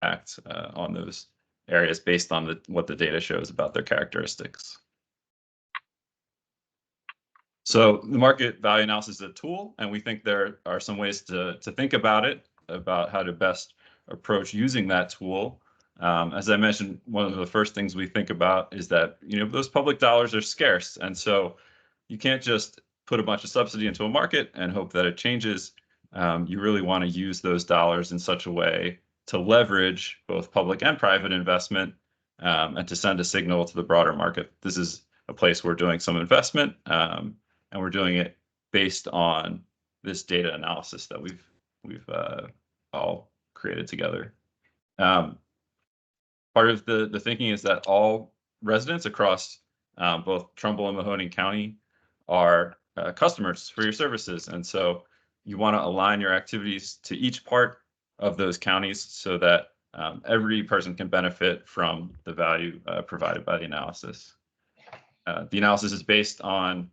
impact on those areas based on what the data shows about their characteristics. So the market value analysis is a tool, and we think there are some ways to think about it, about how to best approach using that tool. As I mentioned, one of the first things we think about is that those public dollars are scarce, and so you can't just put a bunch of subsidy into a market and hope that it changes. You really want to use those dollars in such a way to leverage both public and private investment, and to send a signal to the broader market. This is a place we're doing some investment, and we're doing it based on this data analysis that we've all created together. Part of the thinking is that all residents across both Trumbull and Mahoning County are customers for your services, and so you want to align your activities to each part of those counties so that every person can benefit from the value provided by the analysis. The analysis is based on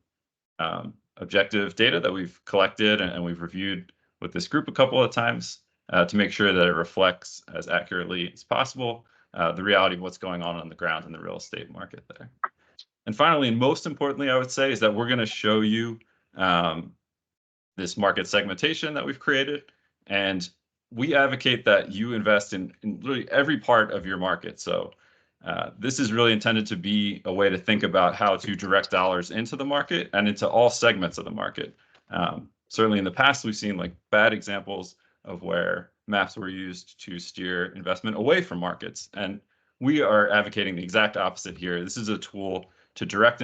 objective data that we've collected and we've reviewed with this group a couple of times to make sure that it reflects as accurately as possible the reality of what's going on the ground in the real estate market there. And finally, and most importantly, I would say, is that we're going to show you this market segmentation that we've created, and we advocate that you invest in literally every part of your market. So this is really intended to be a way to think about how to direct dollars into the market and into all segments of the market. Certainly in the past, we've seen bad examples of where maps were used to steer investment away from markets. And we are advocating the exact opposite here. This is a tool to direct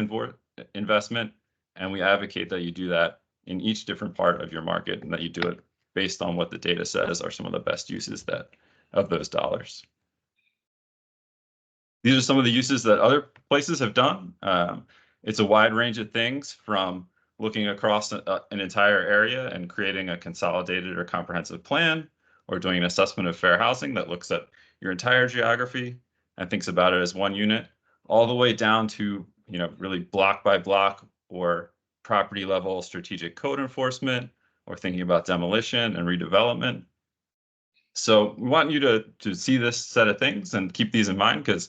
investment, and we advocate that you do that in each different part of your market and that you do it based on what the data says are some of the best uses of those dollars. These are some of the uses that other places have done. It's a wide range of things, from looking across an entire area and creating a consolidated or comprehensive plan, or doing an assessment of fair housing that looks at your entire geography and thinks about it as one unit, all the way down to really block by block or property level strategic code enforcement, or thinking about demolition and redevelopment. So we want you to see this set of things and keep these in mind, because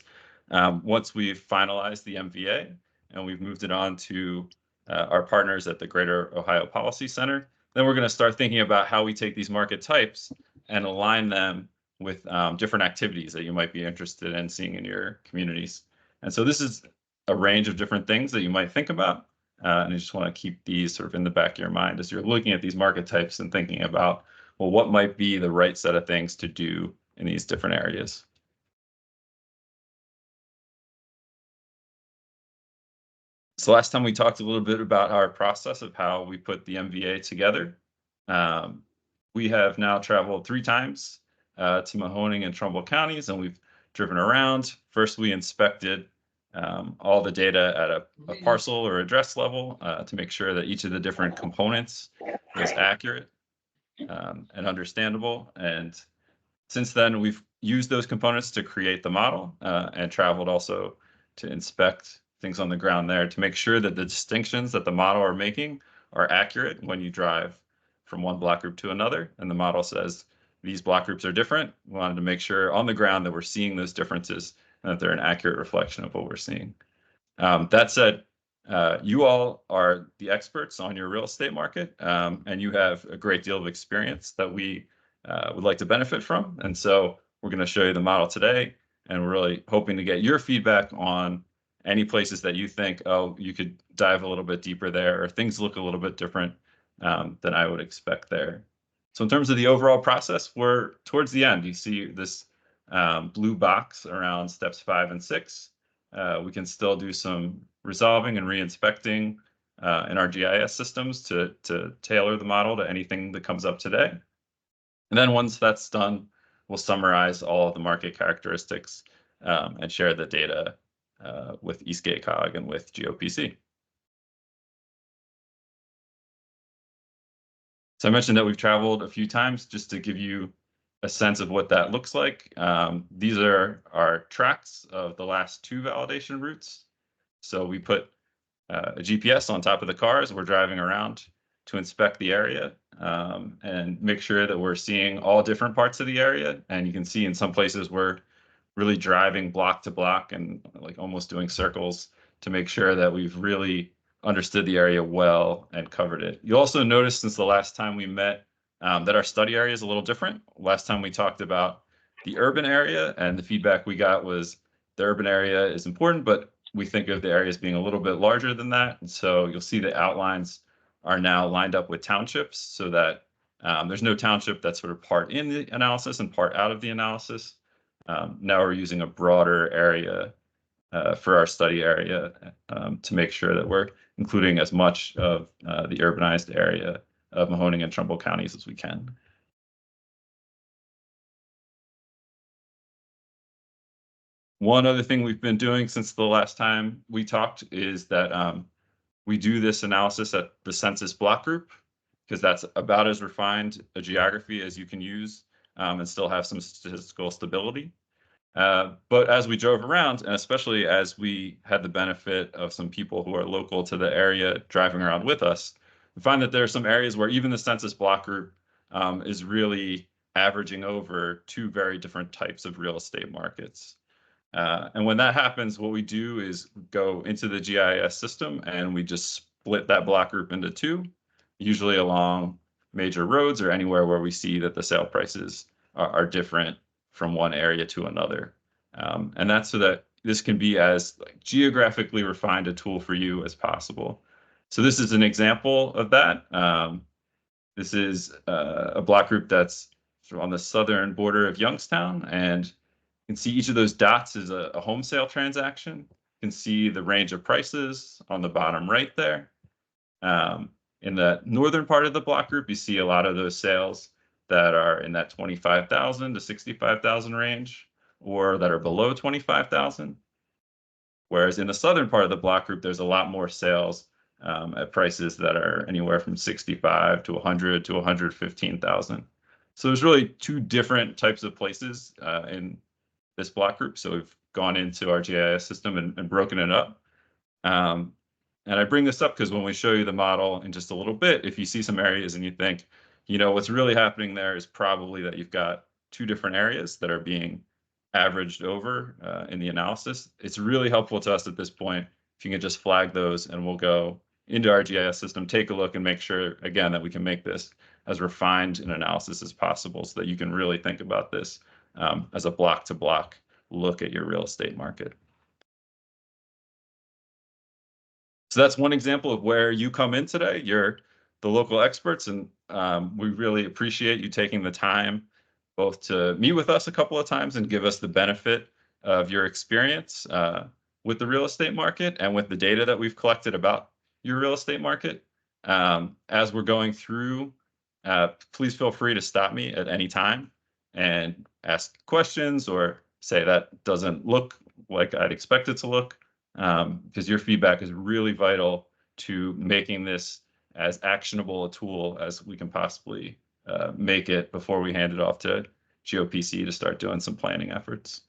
once we've finalized the MVA and we've moved it on to our partners at the Greater Ohio Policy Center, then we're going to start thinking about how we take these market types and align them with different activities that you might be interested in seeing in your communities. And so this is a range of different things that you might think about. And you just want to keep these sort of in the back of your mind as you're looking at these market types and thinking about, well, what might be the right set of things to do in these different areas. So last time we talked a little bit about our process of how we put the MVA together. We have now traveled 3 times to Mahoning and Trumbull counties, and we've driven around. First, we inspected all the data at a parcel or address level to make sure that each of the different components was accurate and understandable. And since then, we've used those components to create the model and traveled also to inspect things on the ground there to make sure that the distinctions that the model are making are accurate when you drive from one block group to another. And the model says these block groups are different. We wanted to make sure on the ground that we're seeing those differences and that they're an accurate reflection of what we're seeing. That said, you all are the experts on your real estate market, and you have a great deal of experience that we would like to benefit from. And so we're going to show you the model today, and we're really hoping to get your feedback on any places that you think, oh, you could dive a little bit deeper there, or things look a little bit different than I would expect there. So in terms of the overall process, we're towards the end. You see this blue box around steps 5 and 6. We can still do some resolving and re-inspecting in our GIS systems to tailor the model to anything that comes up today. And then once that's done, we'll summarize all of the market characteristics and share the data with Eastgate COG and with GOPC. So I mentioned that we've traveled a few times just to give you a sense of what that looks like. These are our tracks of the last 2 validation routes. So we put a GPS on top of the cars. We're driving around to inspect the area. and make sure that we're seeing all different parts of the area. And you can see in some places we're really driving block to block and like almost doing circles to make sure that we've really understood the area well and covered it. You also noticed since the last time we met that our study area is a little different. Last time we talked about the urban area, and the feedback we got was the urban area is important, but we think of the area as being a little bit larger than that. And so you'll see the outlines are now lined up with townships so that there's no township that's sort of part in the analysis and part out of the analysis. Now we're using a broader area for our study area to make sure that we're including as much of the urbanized area of Mahoning and Trumbull counties as we can. One other thing we've been doing since the last time we talked is that we do this analysis at the census block group, because that's about as refined a geography as you can use and still have some statistical stability. But as we drove around, and especially as we had the benefit of some people who are local to the area driving around with us, we find that there are some areas where even the census block group is really averaging over two very different types of real estate markets. And when that happens, what we do is go into the GIS system and we just split that block group into two, usually along major roads or anywhere where we see that the sale prices are different from one area to another. And that's so that this can be as geographically refined a tool for you as possible. So this is an example of that. This is a block group that's on the southern border of Youngstown, and you can see each of those dots is a home sale transaction. You can see the range of prices on the bottom right there. In the northern part of the block group, you see a lot of those sales that are in that 25,000 to 65,000 range, or that are below 25,000. Whereas in the southern part of the block group, there's a lot more sales at prices that are anywhere from 65 to 100 to 115,000. So there's really two different types of places in this block group. So we've gone into our GIS system and broken it up. And I bring this up because when we show you the model in just a little bit, if you see some areas and you think, you know, what's really happening there is probably that you've got two different areas that are being averaged over in the analysis, it's really helpful to us at this point if you can just flag those, and we'll go into our GIS system, take a look, and make sure, again, that we can make this as refined an analysis as possible so that you can really think about this as a block-to-block look at your real estate market. So that's one example of where you come in today. You're the local experts, and we really appreciate you taking the time both to meet with us a couple of times and give us the benefit of your experience with the real estate market and with the data that we've collected about your real estate market. As we're going through, please feel free to stop me at any time and ask questions or say that doesn't look like I'd expect it to look, because your feedback is really vital to making this as actionable a tool as we can possibly make it before we hand it off to GOPC to start doing some planning efforts.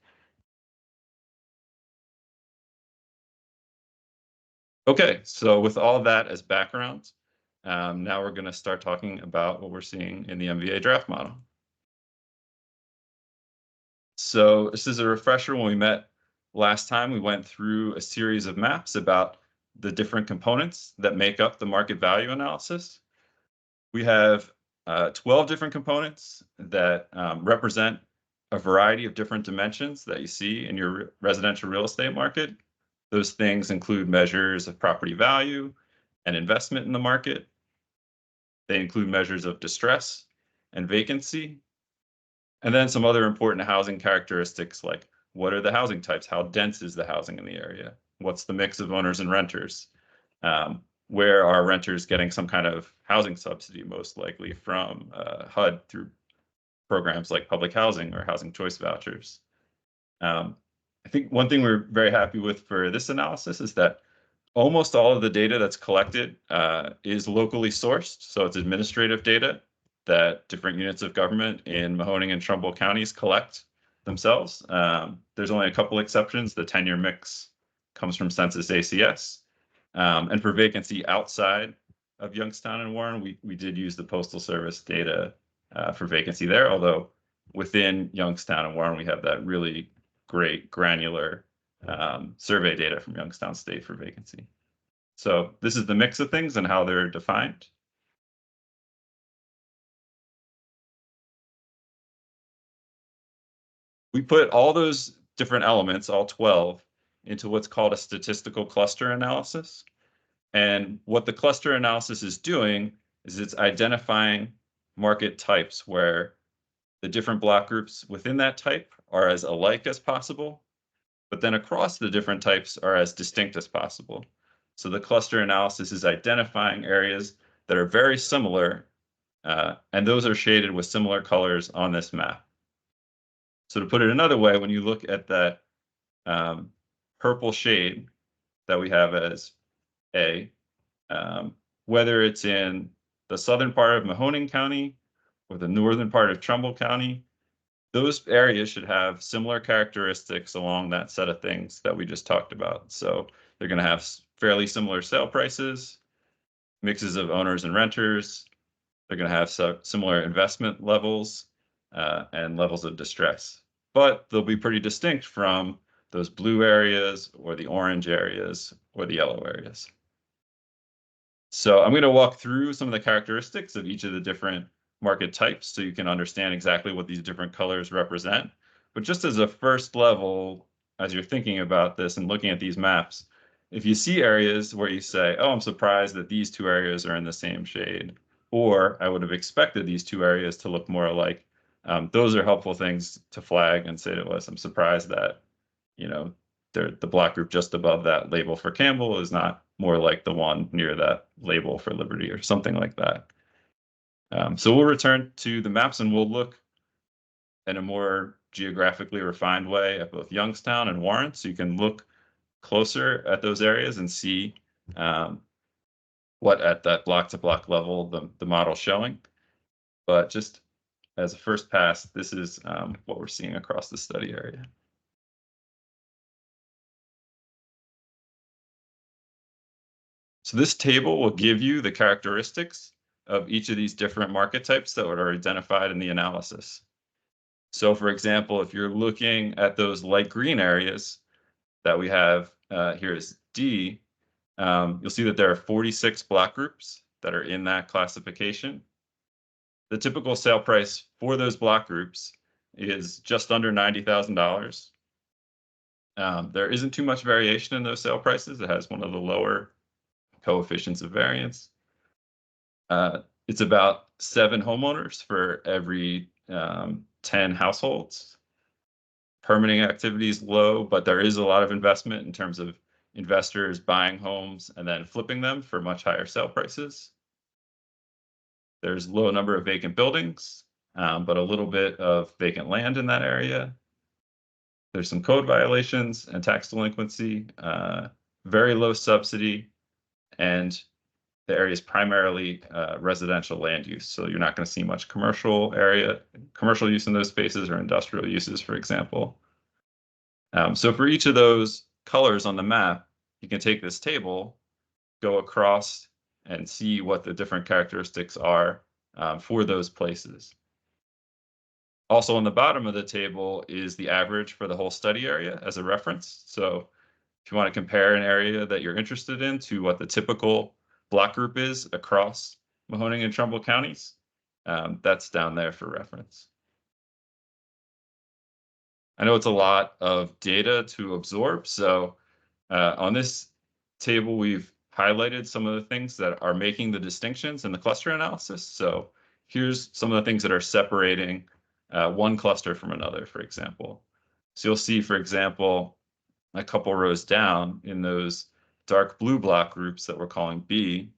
Okay, so with all that as background, now we're going to start talking about what we're seeing in the MVA draft model. So this is a refresher. When we met last time, we went through a series of maps about the different components that make up the market value analysis. We have 12 different components that represent a variety of different dimensions that you see in your residential real estate market. Those things include measures of property value and investment in the market. They include measures of distress and vacancy, and then some other important housing characteristics like what are the housing types? How dense is the housing in the area? What's the mix of owners and renters? Where are renters getting some kind of housing subsidy, most likely from HUD through programs like public housing or housing choice vouchers? I think one thing we're very happy with for this analysis is that almost all of the data that's collected is locally sourced. So it's administrative data that different units of government in Mahoning and Trumbull counties collect themselves. There's only a couple exceptions. The 10-year mix comes from Census ACS. And for vacancy outside of Youngstown and Warren, we did use the Postal Service data for vacancy there, although within Youngstown and Warren, we have that really great granular survey data from Youngstown State for vacancy. So this is the mix of things and how they're defined. We put all those different elements, all 12, into what's called a statistical cluster analysis. And what the cluster analysis is doing is it's identifying market types where the different block groups within that type are as alike as possible, but then across the different types are as distinct as possible. So the cluster analysis is identifying areas that are very similar, and those are shaded with similar colors on this map. So to put it another way, when you look at that purple shade that we have as A, whether it's in the southern part of Mahoning County or the northern part of Trumbull County, those areas should have similar characteristics along that set of things that we just talked about. So they're going to have fairly similar sale prices, mixes of owners and renters. They're going to have similar investment levels and levels of distress. But they'll be pretty distinct from those blue areas or the orange areas or the yellow areas. So I'm going to walk through some of the characteristics of each of the different market types so you can understand exactly what these different colors represent. But just as a first level, as you're thinking about this and looking at these maps, if you see areas where you say, oh, I'm surprised that these two areas are in the same shade, or I would have expected these two areas to look more alike, those are helpful things to flag and say to us, I'm surprised that, the block group just above that label for Campbell is not more like the one near that label for Liberty or something like that. So we'll return to the maps and we'll look in a more geographically refined way at both Youngstown and Warren, so you can look closer at those areas and see what at that block-to-block level the model's showing. But just as a first pass, this is what we're seeing across the study area. So this table will give you the characteristics of each of these different market types that are identified in the analysis. So for example, if you're looking at those light green areas that we have here is D, you'll see that there are 46 block groups that are in that classification. The typical sale price for those block groups is just under $90,000. There isn't too much variation in those sale prices. It has one of the lower coefficients of variance. It's about 7 homeowners for every 10 households. Permitting activity is low, but there is a lot of investment in terms of investors buying homes and then flipping them for much higher sale prices. There's low number of vacant buildings, but a little bit of vacant land in that area. There's some code violations and tax delinquency, very low subsidy, and the area is primarily residential land use. So you're not going to see much commercial use in those spaces or industrial uses, for example. So for each of those colors on the map, you can take this table, go across and see what the different characteristics are for those places. Also on the bottom of the table is the average for the whole study area as a reference. So if you want to compare an area that you're interested in to what the typical block group is across Mahoning and Trumbull counties, that's down there for reference. I know it's a lot of data to absorb, so on this table, we've highlighted some of the things that are making the distinctions in the cluster analysis. So here's some of the things that are separating one cluster from another, for example. So you'll see, for example, a couple rows down in those dark blue block groups that we're calling B,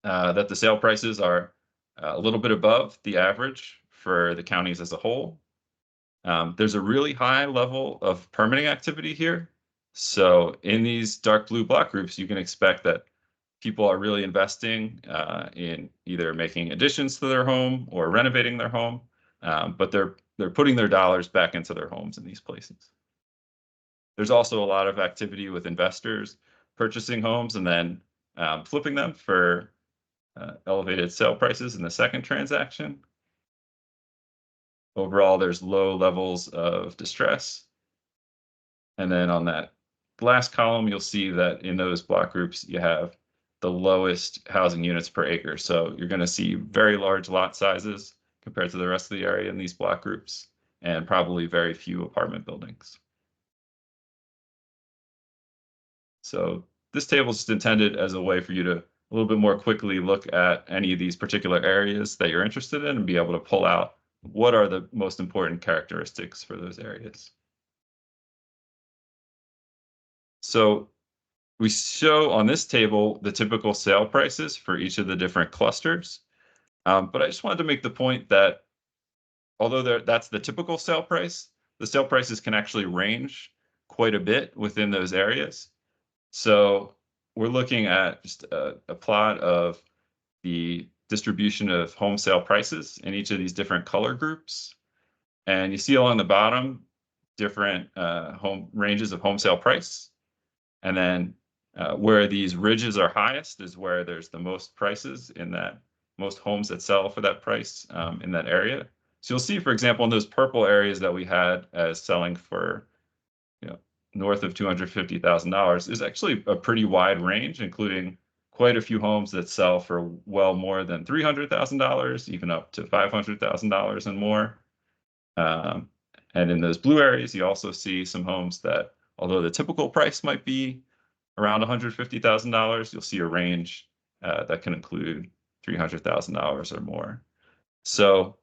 that the sale prices are a little bit above the average for the counties as a whole. There's a really high level of permitting activity here. So in these dark blue block groups, you can expect that people are really investing in either making additions to their home or renovating their home, but they're putting their dollars back into their homes in these places. There's also a lot of activity with investors purchasing homes and then flipping them for elevated sale prices in the second transaction. Overall, there's low levels of distress. And then on that last column, you'll see that in those block groups, you have the lowest housing units per acre. So you're going to see very large lot sizes compared to the rest of the area in these block groups, and probably very few apartment buildings. So this table is just intended as a way for you to a little bit more quickly look at any of these particular areas that you're interested in and be able to pull out what are the most important characteristics for those areas. So we show on this table the typical sale prices for each of the different clusters. But I just wanted to make the point that although that's the typical sale price, the sale prices can actually range quite a bit within those areas. So we're looking at just a plot of the distribution of home sale prices in each of these different color groups. And you see along the bottom different home ranges of home sale price. And then where these ridges are highest is where there's the most prices in that, most homes that sell for that price in that area. So you'll see, for example, in those purple areas that we had as selling for, north of $250,000, there's actually a pretty wide range, including quite a few homes that sell for well more than $300,000, even up to $500,000 and more. And in those blue areas, you also see some homes that, although the typical price might be around $150,000, you'll see a range that can include $300,000 or more. So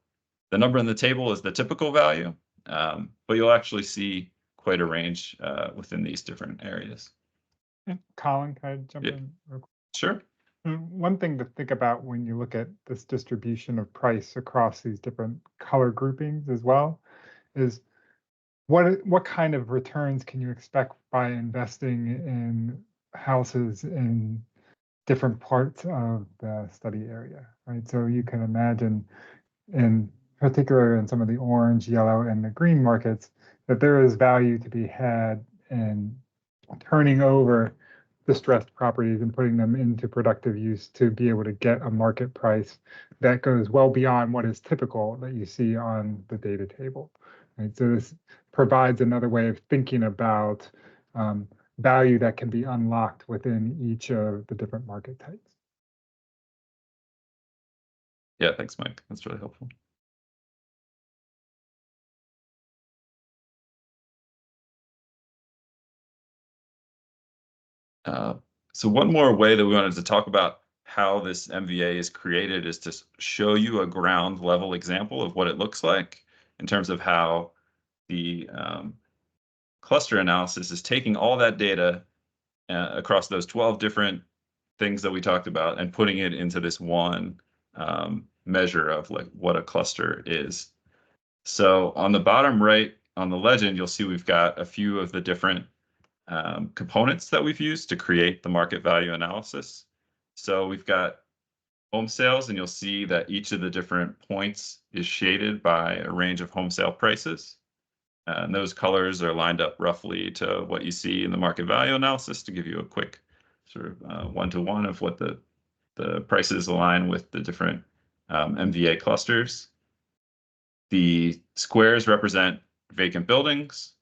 the number in the table is the typical value, but you'll actually see quite a range within these different areas. And Colin, can I jump Yeah. in real quick? Sure. One thing to think about when you look at this distribution of price across these different color groupings as well is what kind of returns can you expect by investing in houses in different parts of the study area, right? So you can imagine, in particular in some of the orange, yellow, and the green markets, that there is value to be had in turning over distressed properties and putting them into productive use to be able to get a market price that goes well beyond what is typical that you see on the data table. Right? So this provides another way of thinking about value that can be unlocked within each of the different market types. Yeah, thanks, Mike. That's really helpful. So one more way that we wanted to talk about how this MVA is created is to show you a ground level example of what it looks like in terms of how the cluster analysis is taking all that data across those 12 different things that we talked about and putting it into this one measure of like what a cluster is. So on the bottom right on the legend, you'll see we've got a few of the different components that we've used to create the market value analysis. So we've got home sales, and you'll see that each of the different points is shaded by a range of home sale prices. And those colors are lined up roughly to what you see in the market value analysis to give you a quick sort of one-to-one of what the prices align with the different MVA clusters. The squares represent vacant buildings.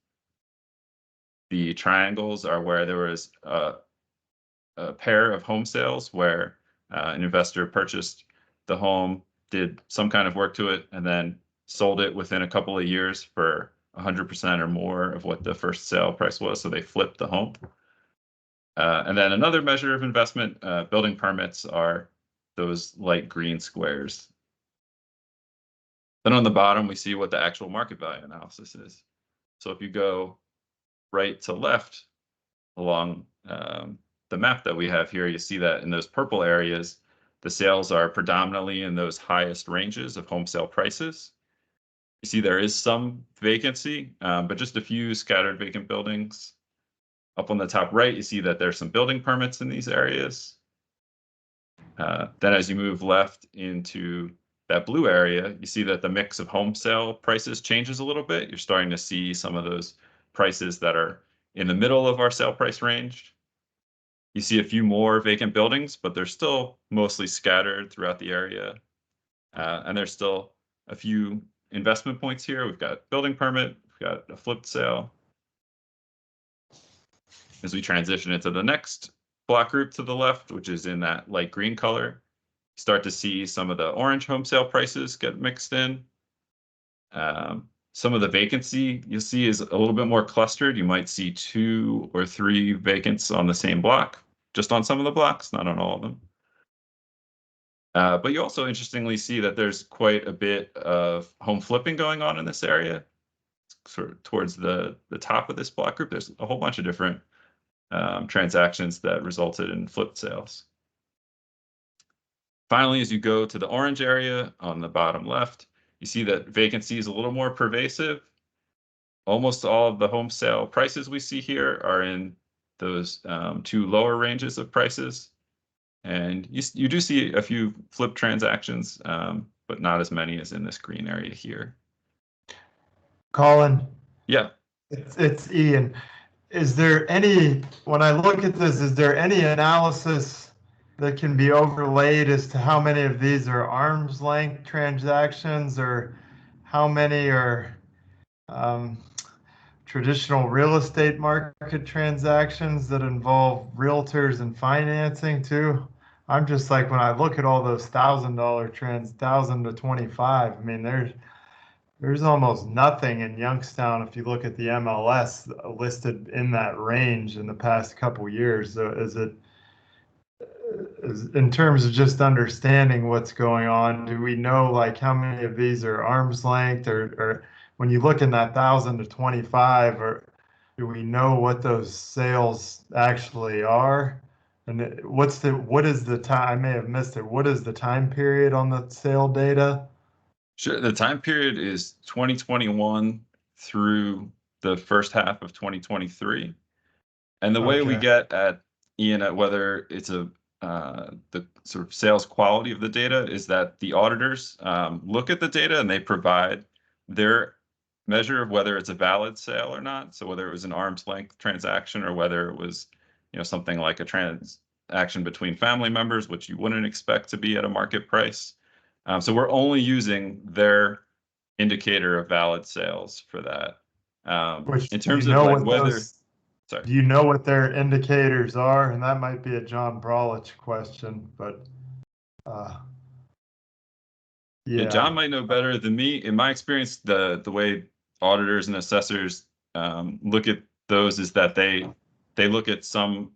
The triangles are where there was a pair of home sales where an investor purchased the home, did some kind of work to it, and then sold it within a couple of years for 100% or more of what the first sale price was. So they flipped the home. And then another measure of investment, building permits, are those light green squares. Then on the bottom, we see what the actual market value analysis is. So if you go right to left along the map that we have here, you see that in those purple areas, the sales are predominantly in those highest ranges of home sale prices. You see there is some vacancy, but just a few scattered vacant buildings. Up on the top right, you see that there's some building permits in these areas. Then as you move left into that blue area, you see that the mix of home sale prices changes a little bit. You're starting to see some of those prices that are in the middle of our sale price range. You see a few more vacant buildings, but they're still mostly scattered throughout the area. And there's still a few investment points here. We've got building permit, we've got a flipped sale. As we transition into the next block group to the left, which is in that light green color, start to see some of the orange home sale prices get mixed in. Some of the vacancy you'll see is a little bit more clustered. You might see 2 or 3 vacants on the same block, just on some of the blocks, not on all of them. But you also interestingly see that there's quite a bit of home flipping going on in this area. Sort of towards the top of this block group, there's a whole bunch of different transactions that resulted in flipped sales. Finally, as you go to the orange area on the bottom left, you see that vacancy is a little more pervasive. Almost all of the home sale prices we see here are in those 2 lower ranges of prices. And you do see a few flip transactions, but not as many as in this green area here. Colin? Yeah. It's Ian. Is there any, when I look at this, is there any analysis that can be overlaid as to how many of these are arm's length transactions, or how many are traditional real estate market transactions that involve realtors and financing too? I'm just like, when I look at all those $1,000 trends, 1,000 to 25, I mean, there's almost nothing in Youngstown if you look at the MLS listed in that range in the past couple years. So in terms of just understanding what's going on, do we know like how many of these are arm's length, or when you look in that 1,000 to 25, or do we know what those sales actually are? And what is the time? I may have missed it. What is the time period on the sale data? Sure. The time period is 2021 through the first half of 2023. And the way we get at, Ian, at whether it's the sort of sales quality of the data is that the auditors look at the data and they provide their measure of whether it's a valid sale or not. So whether it was an arm's length transaction or whether it was, something like a transaction between family members, which you wouldn't expect to be at a market price. So we're only using their indicator of valid sales for that. In terms of like whether, sorry. Do you know what their indicators are? And that might be a John Brolich question, but yeah, John might know better than me. In my experience, the way auditors and assessors look at those is that they look at some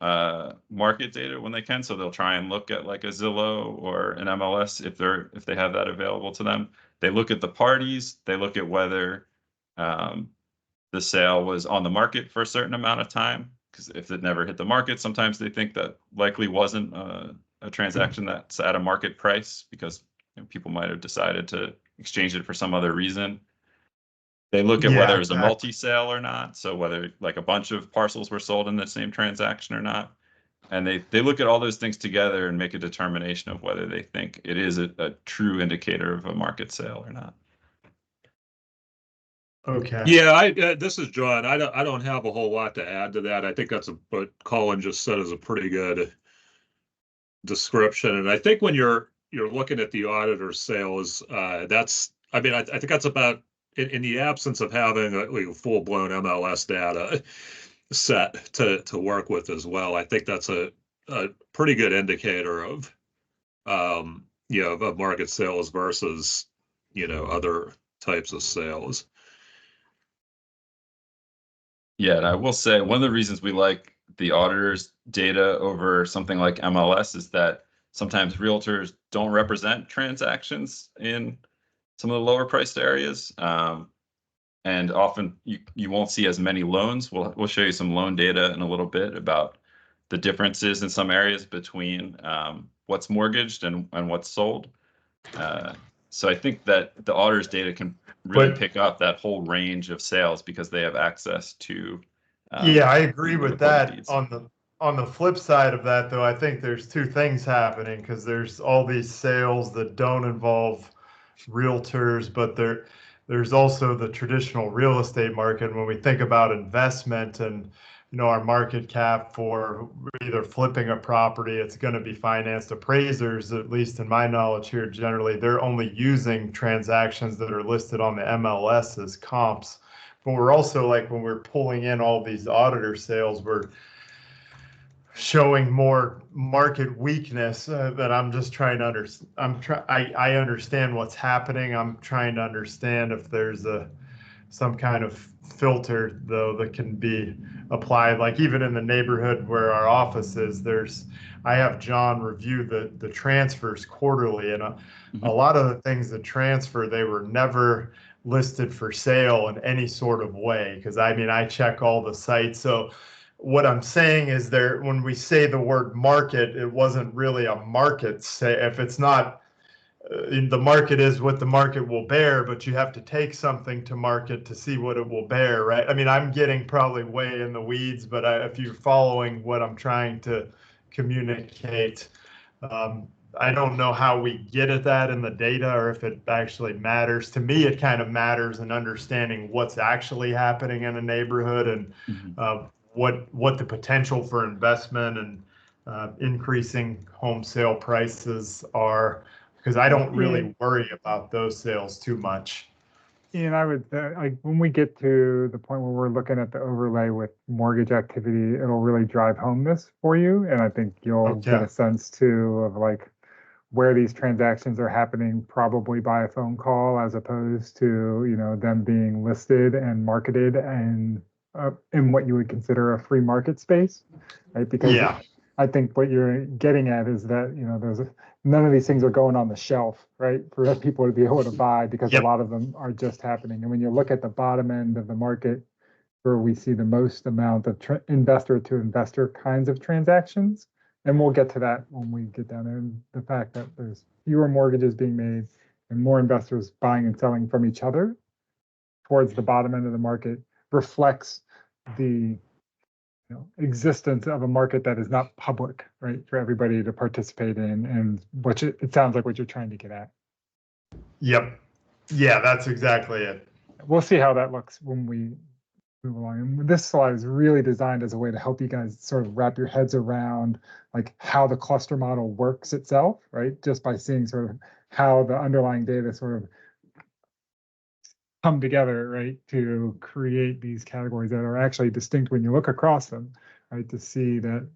market data when they can. So they'll try and look at like a Zillow or an MLS if they have that available to them. They look at the parties. They look at whether the sale was on the market for a certain amount of time. Because if it never hit the market, sometimes they think that likely wasn't a transaction that's at a market price because people might have decided to exchange it for some other reason. They look at whether it was a multi-sale or not, so whether like a bunch of parcels were sold in the same transaction or not. And they look at all those things together and make a determination of whether they think it is a true indicator of a market sale or not. Okay. Yeah, this is John. I don't have a whole lot to add to that. I think that's what Colin just said is a pretty good description. And I think when you're looking at the auditor sales, I think that's about in the absence of having a full-blown MLS data set to work with as well. I think that's a pretty good indicator of of market sales versus other types of sales. Yeah, and I will say one of the reasons we like the auditor's data over something like MLS is that sometimes realtors don't represent transactions in some of the lower priced areas. And often you won't see as many loans. We'll show you some loan data in a little bit about the differences in some areas between what's mortgaged and what's sold. So I think that the auditor's data can really pick up that whole range of sales because they have access to. Yeah, I agree with that. On the flip side of that, though, I think there's two things happening because there's all these sales that don't involve realtors, but there's also the traditional real estate market. When we think about investment and our market cap for either flipping a property, it's going to be financed. Appraisers, at least in my knowledge here, generally, they're only using transactions that are listed on the MLS as comps. But we're also, like, when we're pulling in all these auditor sales, we're showing more market weakness that I'm just trying to understand. I understand what's happening. I'm trying to understand if there's some kind of filter, though, that can be applied. Like, even in the neighborhood where our office is, I have John review the transfers quarterly, and a lot of the things that transfer, they were never listed for sale in any sort of way, because I check all the sites. So what I'm saying is, when we say the word market, it wasn't really a market. Say, if it's not, the market is what the market will bear, but you have to take something to market to see what it will bear, right? I'm getting probably way in the weeds, but if you're following what I'm trying to communicate, I don't know how we get at that in the data, or if it actually matters. To me, it kind of matters in understanding what's actually happening in a neighborhood, and what the potential for investment and increasing home sale prices are, because I don't really worry about those sales too much. And I would, like, when we get to the point where we're looking at the overlay with mortgage activity, it'll really drive home this for you. And I think you'll get a sense too of, like, where these transactions are happening, probably by a phone call, as opposed to, them being listed and marketed and in what you would consider a free market space, right? Because I think what you're getting at is that, none of these things are going on the shelf, right, for people to be able to buy, because a lot of them are just happening. And when you look at the bottom end of the market, where we see the most amount of investor to investor kinds of transactions, and we'll get to that when we get down there, and the fact that there's fewer mortgages being made and more investors buying and selling from each other towards the bottom end of the market reflects the existence of a market that is not public, right, for everybody to participate in, and it sounds like what you're trying to get at. Yep. Yeah, that's exactly it. We'll see how that looks when we move along. And this slide is really designed as a way to help you guys sort of wrap your heads around, like, how the cluster model works itself, right? Just by seeing sort of how the underlying data sort of come together, right, to create these categories that are actually distinct when you look across them, right, to see that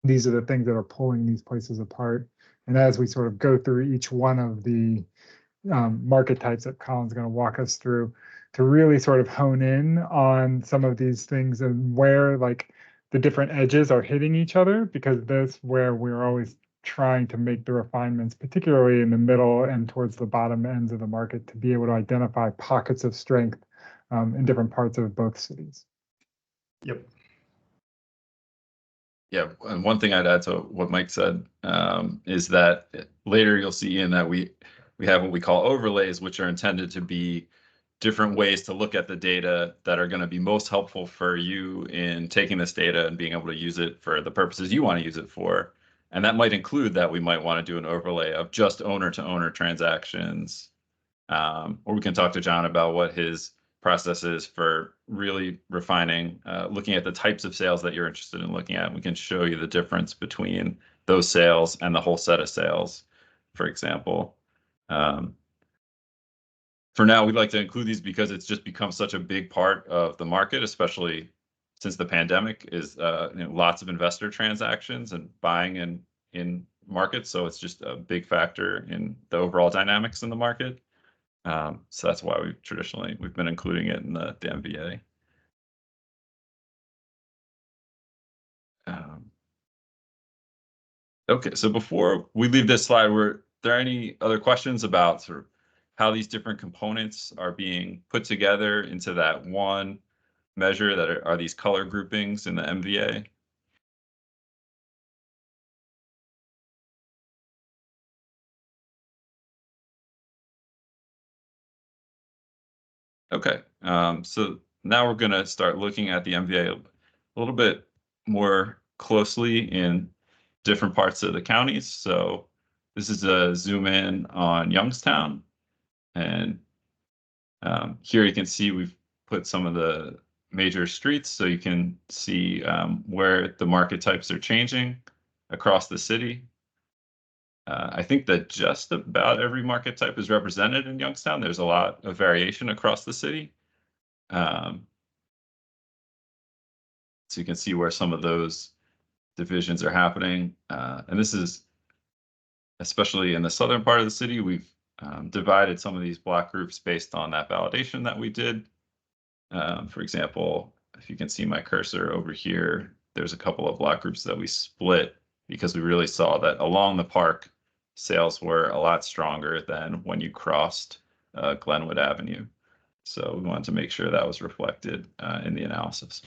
these are the things that are pulling these places apart. And as we sort of go through each one of the market types that Colin's going to walk us through, to really sort of hone in on some of these things and where, like, the different edges are hitting each other, because that's where we're always trying to make the refinements, particularly in the middle and towards the bottom ends of the market, to be able to identify pockets of strength in different parts of both cities. Yep. Yeah, and one thing I'd add to what Mike said is that later you'll see in that we have what we call overlays, which are intended to be different ways to look at the data that are going to be most helpful for you in taking this data and being able to use it for the purposes you want to use it for. And that might include that we might want to do an overlay of just owner-to-owner transactions. Or we can talk to John about what his process is for really refining, looking at the types of sales that you're interested in looking at. We can show you the difference between those sales and the whole set of sales, for example. For now, we'd like to include these because it's just become such a big part of the market, especially since the pandemic, is lots of investor transactions and buying in markets. So it's just a big factor in the overall dynamics in the market. So that's why we've been including it in the MVA. Okay, so before we leave this slide, were there any other questions about sort of how these different components are being put together into that one measure that are these color groupings in the MVA? Okay, so now we're going to start looking at the MVA a little bit more closely in different parts of the counties. So this is a zoom in on Youngstown. And here you can see we've put some of the major streets, so you can see where the market types are changing across the city. I think that just about every market type is represented in Youngstown. There's a lot of variation across the city. So you can see where some of those divisions are happening. And this is especially in the southern part of the city. We've divided some of these block groups based on that validation that we did. For example, if you can see my cursor over here, there's a couple of block groups that we split because we really saw that along the park, sales were a lot stronger than when you crossed Glenwood Avenue. So we wanted to make sure that was reflected in the analysis.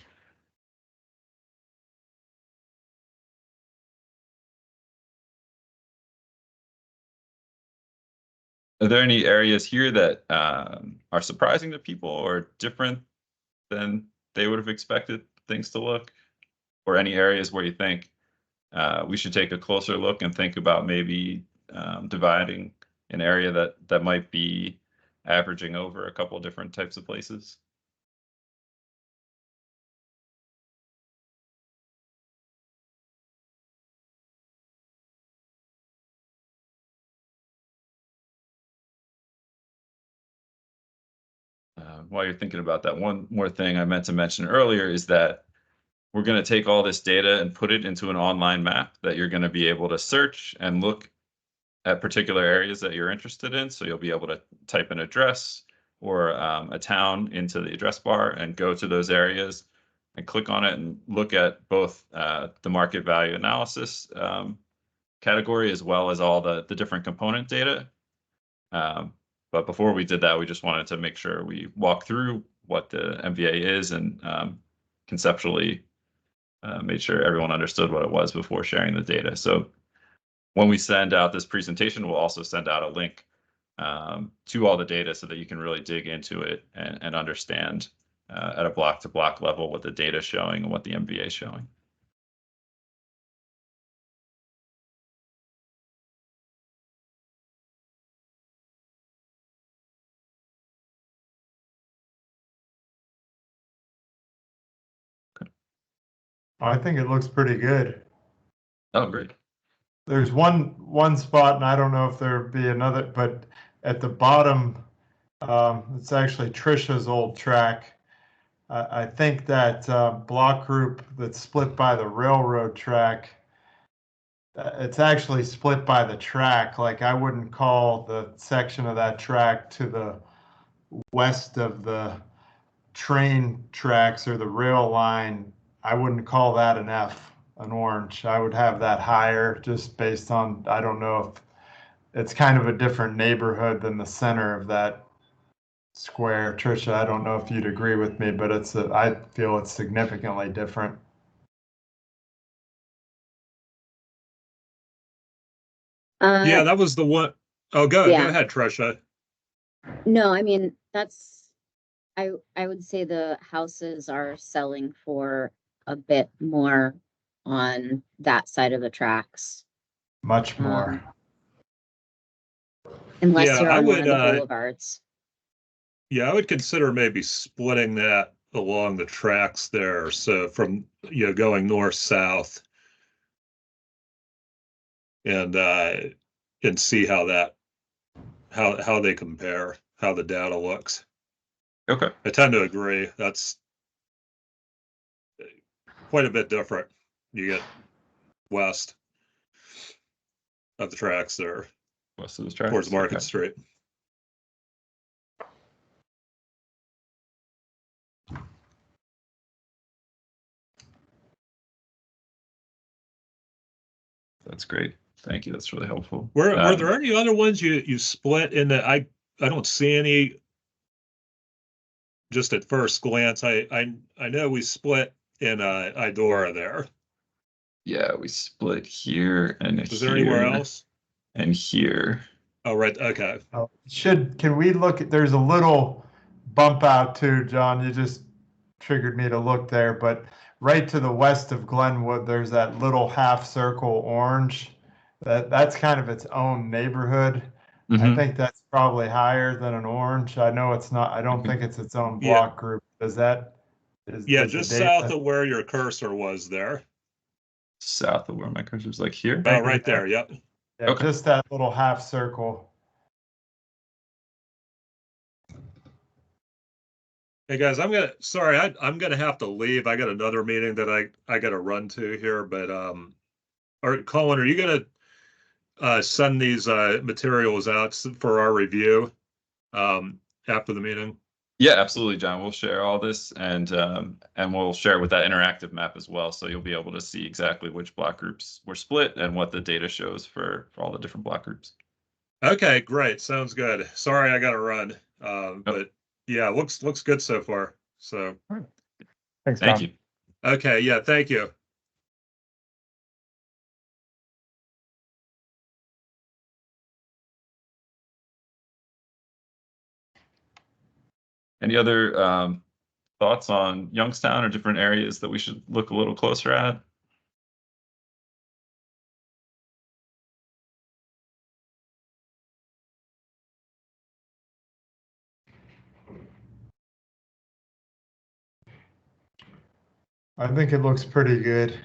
Are there any areas here that are surprising to people or different than they would have expected things to look? Or any areas where you think we should take a closer look and think about maybe dividing an area that might be averaging over a couple of different types of places? While you're thinking about that, one more thing I meant to mention earlier is that we're going to take all this data and put it into an online map that you're going to be able to search and look at particular areas that you're interested in. So you'll be able to type an address or a town into the address bar and go to those areas and click on it and look at both the market value analysis category as well as all the different component data. But before we did that, we just wanted to make sure we walk through what the MVA is and conceptually made sure everyone understood what it was before sharing the data. So when we send out this presentation, we'll also send out a link to all the data so that you can really dig into it and understand at a block to block level what the data is showing and what the MVA is showing. I think it looks pretty good. Oh, great. There's one spot, and I don't know if there'd be another, but at the bottom, it's actually Trisha's old track. I think that block group that's split by the railroad track, it's actually split by the track. Like I wouldn't call the section of that track to the west of the train tracks or the rail line. I wouldn't call that an F, an orange. I would have that higher just based on, I don't know if it's kind of a different neighborhood than the center of that square. Trisha, I don't know if you'd agree with me, but I feel it's significantly different. Yeah, that was the one. Oh, go ahead, Trisha. No, I mean, I would say the houses are selling for a bit more on that side of the tracks. Much more. Unless you're on one of the boulevards. Yeah, I would consider maybe splitting that along the tracks there. So from, going north south and see how they compare, how the data looks. Okay. I tend to agree. That's quite a bit different. You get west of the tracks there, West of the tracks towards Market Street. That's great. Thank you. That's really helpful. Were there any other ones you split in that? I don't see any. Just at first glance, I know we split in Idora there. Yeah, we split here and Was there anywhere else? And here. Oh, right. Okay. Can we look at, there's a little bump out too, John. You just triggered me to look there, but right to the west of Glenwood, there's that little half circle orange. That's kind of its own neighborhood. Mm-hmm. I think that's probably higher than an orange. I know it's not, I don't think it's its own block group. Does that? Yeah, is the just data- south of where your cursor was there. South of where my cursor's like here. Oh, right there. Yep. Yeah, Okay. just that little half circle. Hey guys, I'm gonna have to leave. I got another meeting that I gotta run to here, but or Colin, are you gonna send these materials out for our review after the meeting? Yeah, absolutely, John. We'll share all this and we'll share with that interactive map as well. So you'll be able to see exactly which block groups were split and what the data shows for all the different block groups. Okay, great. Sounds good. Sorry, I gotta run. But yeah, looks good so far. So Thanks, Thank John. you. okay, yeah, thank you. Any other thoughts on Youngstown or different areas that we should look a little closer at? I think it looks pretty good.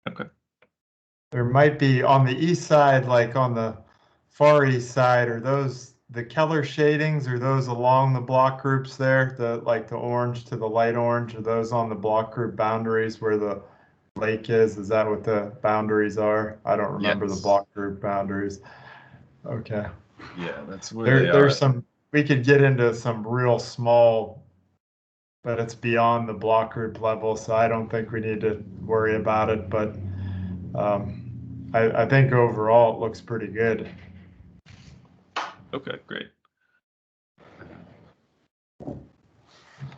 Okay. There might be on the east side, like on the far east side, are those the Keller shadings, or those along the block groups there, the like the orange to the light orange, are those on the block group boundaries where the lake is? Is that what the boundaries are? I don't remember the Yes. block group boundaries. Okay. Yeah, that's where they are. There's some, we could get into some real small, but it's beyond the block group level, so I don't think we need to worry about it, but I think overall it looks pretty good. Okay, great.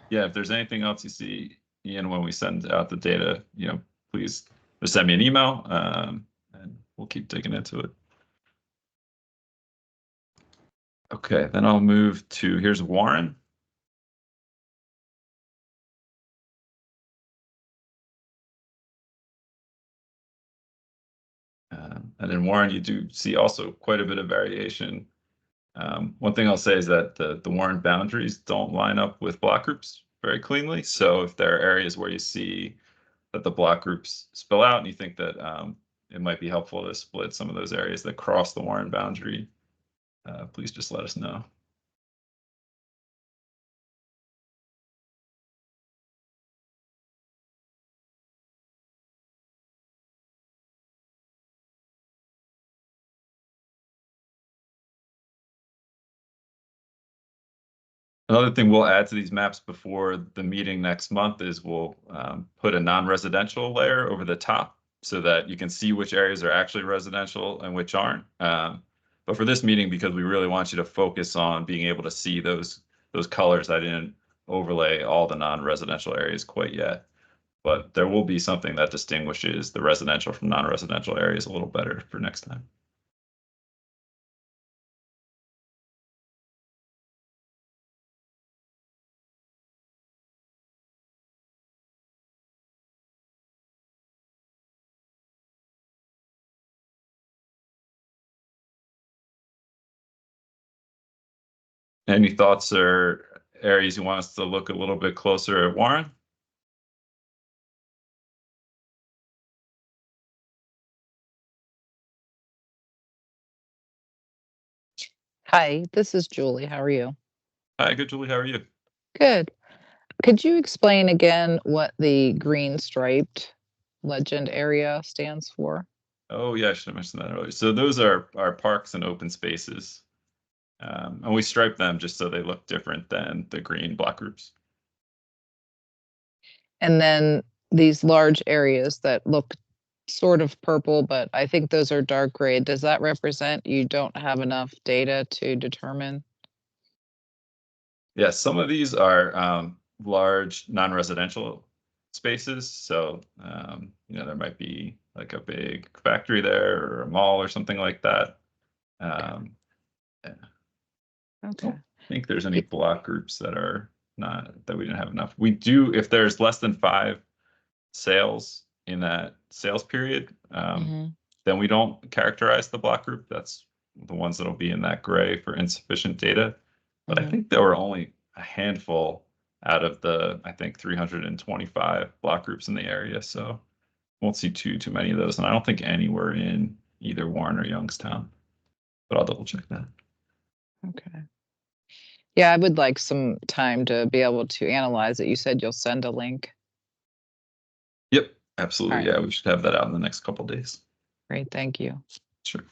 Yeah, if there's anything else you see, Ian, when we send out the data, please just send me an email, and we'll keep digging into it. Okay, then I'll move to, here's Warren. And in Warren, you do see also quite a bit of variation. One thing I'll say is that the Warren boundaries don't line up with block groups very cleanly. So if there are areas where you see that the block groups spill out and you think that it might be helpful to split some of those areas that cross the Warren boundary, please just let us know. Another thing we'll add to these maps before the meeting next month is we'll put a non-residential layer over the top so that you can see which areas are actually residential and which aren't. But for this meeting, because we really want you to focus on being able to see those colors, I didn't overlay all the non-residential areas quite yet. But there will be something that distinguishes the residential from non-residential areas a little better for next time. Any thoughts or areas you want us to look a little bit closer at, Warren? Hi, this is Julie. How are you? Hi, good, Julie. How are you? Good. Could you explain again what the green striped legend area stands for? Oh, yeah, I should have mentioned that earlier. So those are our parks and open spaces. And we stripe them just so they look different than the green block groups. And then these large areas that look sort of purple, but I think those are dark gray. Does that represent you don't have enough data to determine? Yeah, some of these are large non-residential spaces. So, there might be like a big factory there or a mall or something like that. Um, I Okay. don't think there's any block groups that are not, that we didn't have enough. We do, if there's less than 5 sales in that sales period, then we don't characterize the block group. That's the ones that'll be in that gray for insufficient data. But I think there were only a handful out of the, I think, 325 block groups in the area. So won't see too many of those. And I don't think any were in either Warren or Youngstown, but I'll double check that. Okay. Yeah, I would like some time to be able to analyze it. You said you'll send a link. Yep, absolutely. All right. Yeah, we should have that out in the next couple days. Great, thank you. Sure.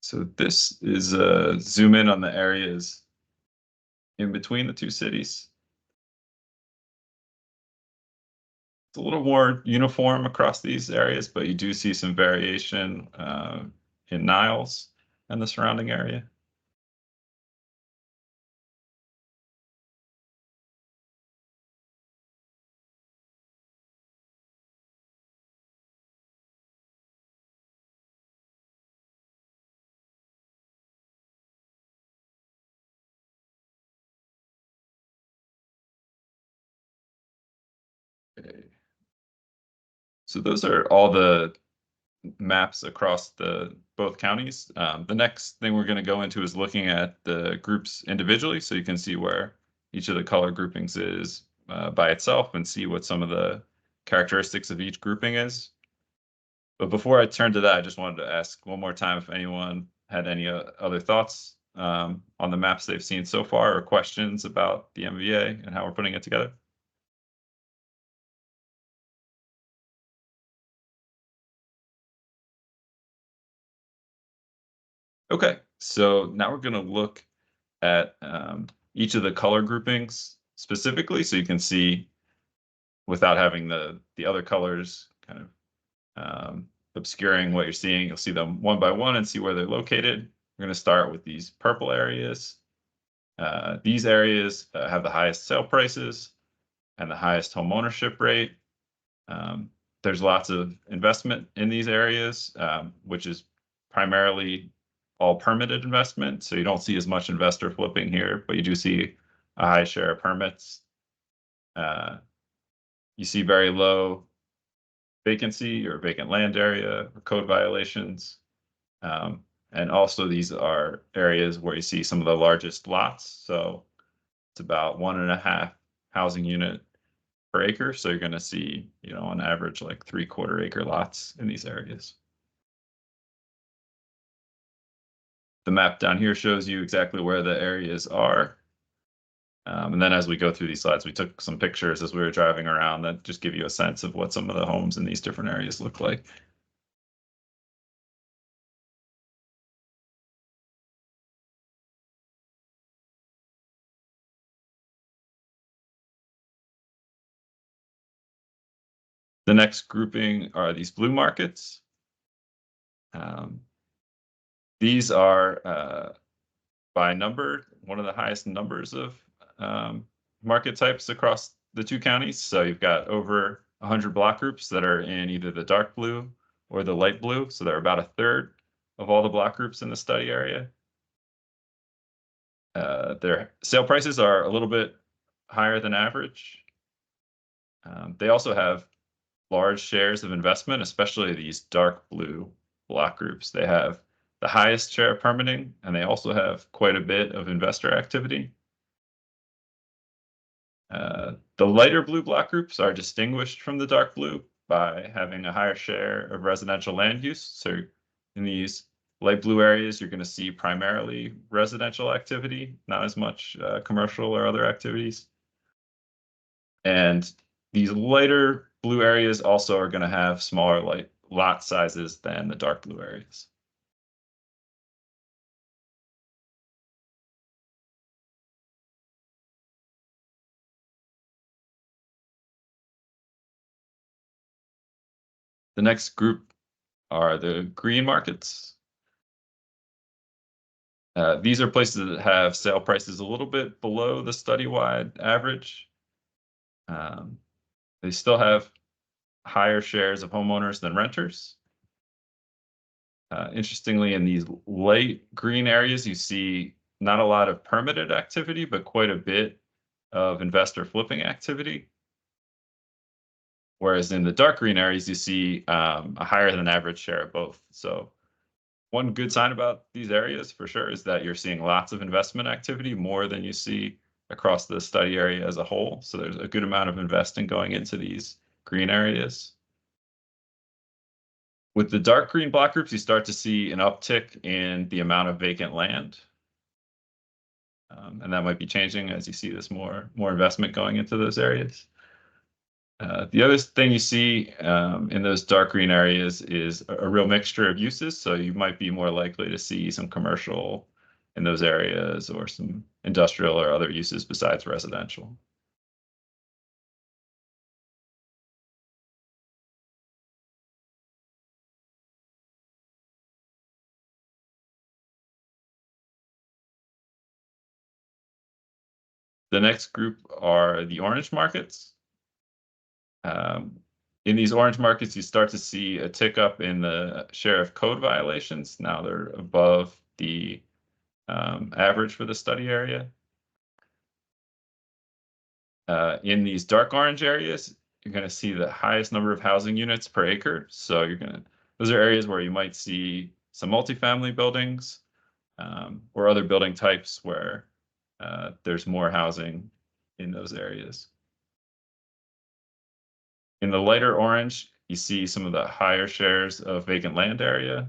So this is a zoom in on the areas in between the two cities. It's a little more uniform across these areas, but you do see some variation in Niles and the surrounding area. Okay. So those are all the maps across both counties. The next thing we're going to go into is looking at the groups individually, so you can see where each of the color groupings is by itself and see what some of the characteristics of each grouping is. But before I turn to that, I just wanted to ask one more time if anyone had any other thoughts on the maps they've seen so far, or questions about the MVA and how we're putting it together. Okay, so now we're going to look at each of the color groupings specifically, so you can see without having the other colors kind of obscuring what you're seeing. You'll see them one by one and see where they're located. We're going to start with these purple areas. These areas have the highest sale prices and the highest home ownership rate. There's lots of investment in these areas, which is primarily all permitted investment. So you don't see as much investor flipping here, but you do see a high share of permits. You see very low vacancy or vacant land area or code violations. And also these are areas where you see some of the largest lots. So it's about 1.5 housing unit per acre. So you're going to see, on average, like 3/4 acre lots in these areas. The map down here shows you exactly where the areas are. And then as we go through these slides, we took some pictures as we were driving around that just give you a sense of what some of the homes in these different areas look like. The next grouping are these blue markets. These are by number, one of the highest numbers of market types across the two counties. So you've got over 100 block groups that are in either the dark blue or the light blue. So they're about 1/3 of all the block groups in the study area. Their sale prices are a little bit higher than average. They also have large shares of investment, especially these dark blue block groups. They have the highest share of permitting, and they also have quite a bit of investor activity. The lighter blue block groups are distinguished from the dark blue by having a higher share of residential land use. So in these light blue areas, you're going to see primarily residential activity, not as much commercial or other activities. And these lighter blue areas also are going to have smaller lot sizes than the dark blue areas. The next group are the green markets. These are places that have sale prices a little bit below the study-wide average. They still have higher shares of homeowners than renters. Interestingly, in these light green areas, you see not a lot of permitted activity, but quite a bit of investor flipping activity. Whereas in the dark green areas, you see a higher than average share of both. So one good sign about these areas for sure is that you're seeing lots of investment activity, more than you see across the study area as a whole. So there's a good amount of investing going into these green areas. With the dark green block groups, you start to see an uptick in the amount of vacant land. And that might be changing as you see this more investment going into those areas. The other thing you see in those dark green areas is a real mixture of uses. So you might be more likely to see some commercial in those areas or some industrial or other uses besides residential. The next group are the orange markets. In these orange markets, you start to see a tick up in the share of code violations. Now they're above the average for the study area. In these dark orange areas, you're going to see the highest number of housing units per acre. So those are areas where you might see some multifamily buildings or other building types where there's more housing in those areas. In the lighter orange, you see some of the higher shares of vacant land area.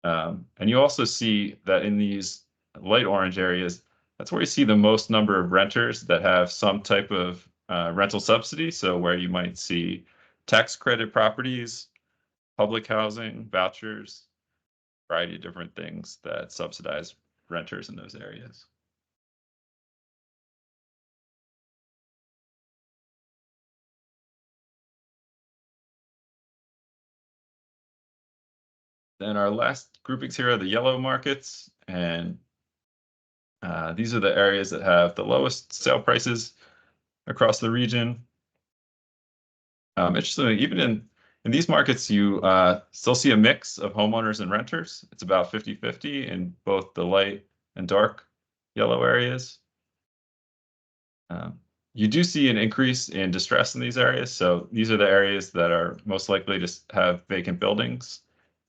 And you also see that in these light orange areas, that's where you see the most number of renters that have some type of rental subsidy. So where you might see tax credit properties, public housing, vouchers, variety of different things that subsidize renters in those areas. Then our last groupings here are the yellow markets, and these are the areas that have the lowest sale prices across the region. Interestingly, even in these markets, you still see a mix of homeowners and renters. It's about 50-50 in both the light and dark yellow areas. You do see an increase in distress in these areas. So these are the areas that are most likely to have vacant buildings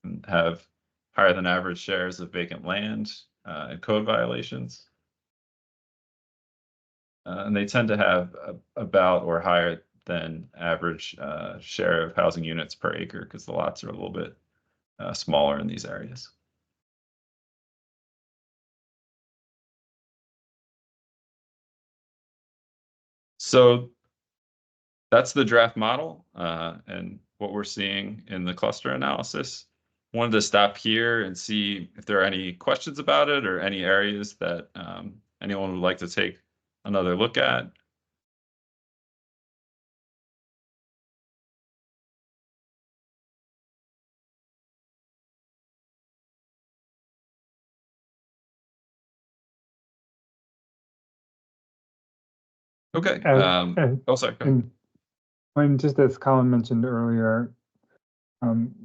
and have higher than average shares of vacant land and code violations. And they tend to have about or higher than average share of housing units per acre because the lots are a little bit smaller in these areas. So that's the draft model and what we're seeing in the cluster analysis. Wanted to stop here and see if there are any questions about it or any areas that anyone would like to take another look at. Okay. Sorry. And just as Colin mentioned earlier,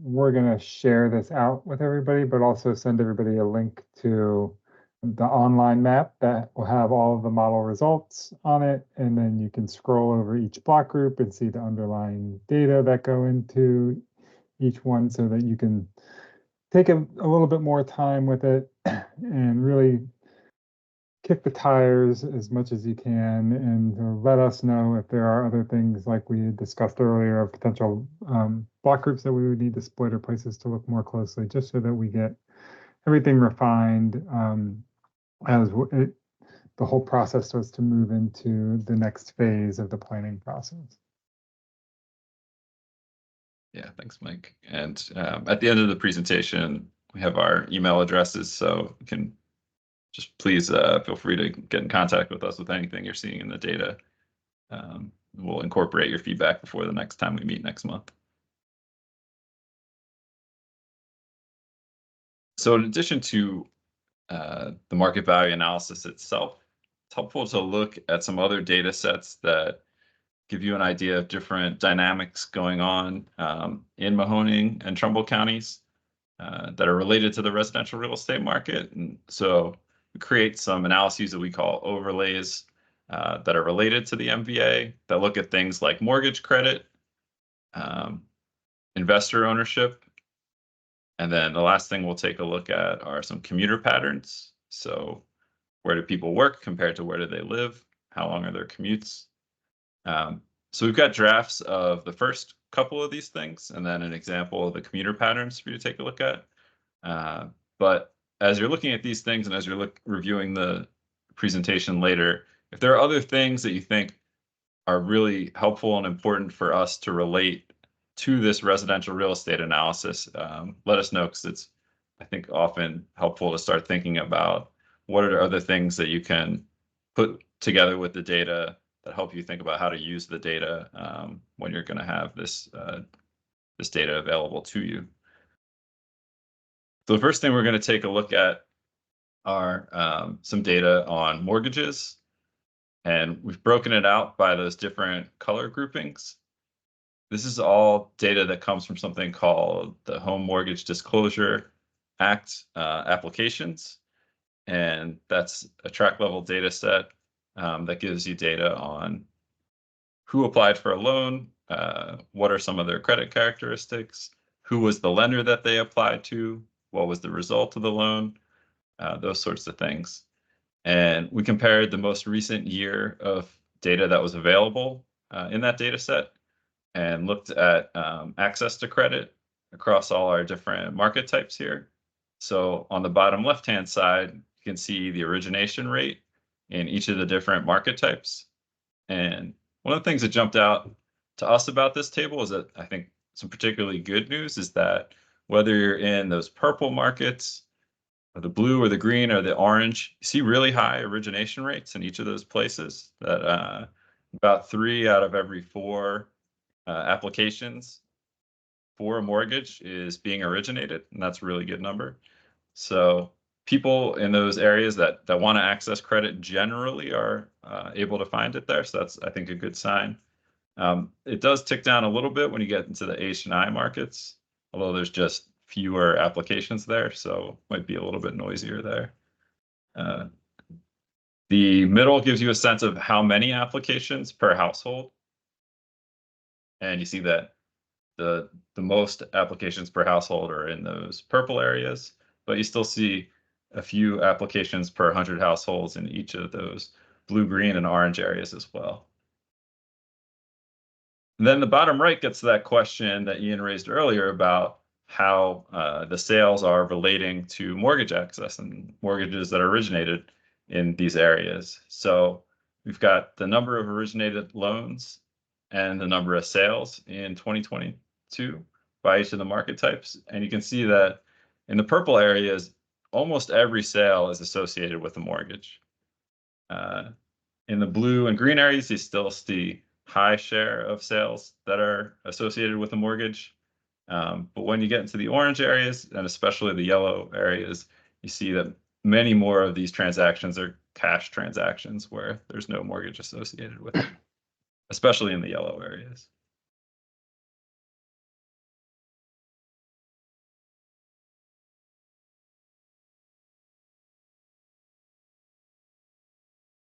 we're going to share this out with everybody, but also send everybody a link to the online map that will have all of the model results on it. And then you can scroll over each block group and see the underlying data that go into each one so that you can take a little bit more time with it and really kick the tires as much as you can and let us know if there are other things like we discussed earlier of potential block groups that we would need to split or places to look more closely just so that we get everything refined as the whole process starts to move into the next phase of the planning process. Yeah, thanks, Mike. And at the end of the presentation, we have our email addresses, so you can just please feel free to get in contact with us with anything you're seeing in the data. We'll incorporate your feedback before the next time we meet next month. So in addition to the market value analysis itself, it's helpful to look at some other data sets that give you an idea of different dynamics going on in Mahoning and Trumbull counties that are related to the residential real estate market. And so we create some analyses that we call overlays that are related to the MVA that look at things like mortgage credit, investor ownership, and then the last thing we'll take a look at are some commuter patterns. So where do people work compared to where do they live? How long are their commutes? So we've got drafts of the first couple of these things, and then an example of the commuter patterns for you to take a look at. But as you're looking at these things and as you're reviewing the presentation later, if there are other things that you think are really helpful and important for us to relate to this residential real estate analysis, let us know, because it's, I think, often helpful to start thinking about what are other things that you can put together with the data that help you think about how to use the data when you're going to have this this data available to you. So the first thing we're going to take a look at are some data on mortgages, and we've broken it out by those different color groupings. This is all data that comes from something called the Home Mortgage Disclosure Act applications, and that's a track level data set that gives you data on who applied for a loan, what are some of their credit characteristics, who was the lender that they applied to, what was the result of the loan, those sorts of things. And we compared the most recent year of data that was available in that data set and looked at access to credit across all our different market types here. So on the bottom left-hand side, you can see the origination rate in each of the different market types. And one of the things that jumped out to us about this table is that I think some particularly good news is that whether you're in those purple markets, or the blue or the green or the orange, you see really high origination rates in each of those places. That about 3 out of every 4 applications for a mortgage is being originated, and that's a really good number. So people in those areas that want to access credit generally are able to find it there. So that's, I think, a good sign. It does tick down a little bit when you get into the H&I markets, although there's just fewer applications there, so might be a little bit noisier there. The middle gives you a sense of how many applications per household. And you see that the most applications per household are in those purple areas, but you still see a few applications per 100 households in each of those blue, green, and orange areas as well. And then the bottom right gets to that question that Ian raised earlier about how the sales are relating to mortgage access and mortgages that are originated in these areas. So we've got the number of originated loans and the number of sales in 2022 by each of the market types. And you can see that in the purple areas, almost every sale is associated with a mortgage. In the blue and green areas, you still see high share of sales that are associated with a mortgage. But when you get into the orange areas, and especially the yellow areas, you see that many more of these transactions are cash transactions where there's no mortgage associated with it, especially in the yellow areas.